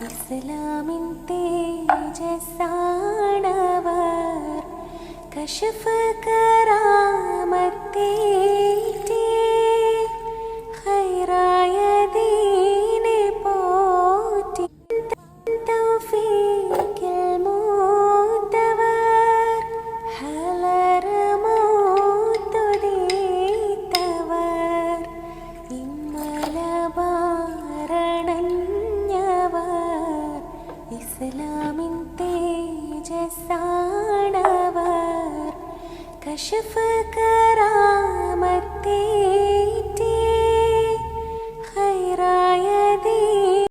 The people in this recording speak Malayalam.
ഇസ്ലാമിൻ തേജസ്സാണവർ കശഫ് കറാമത്തേറ്റി ഖൈറായ ദീനെ പോറ്റി തൗഫീഖിൽ മൂത്തവർ ഹലർ മൂത്തുതീത്തവർ ഇമ്മലബാരണഞ്ഞവർ ഇസ്ലാമിൻ തേജസ്സാണവർ കശഫ്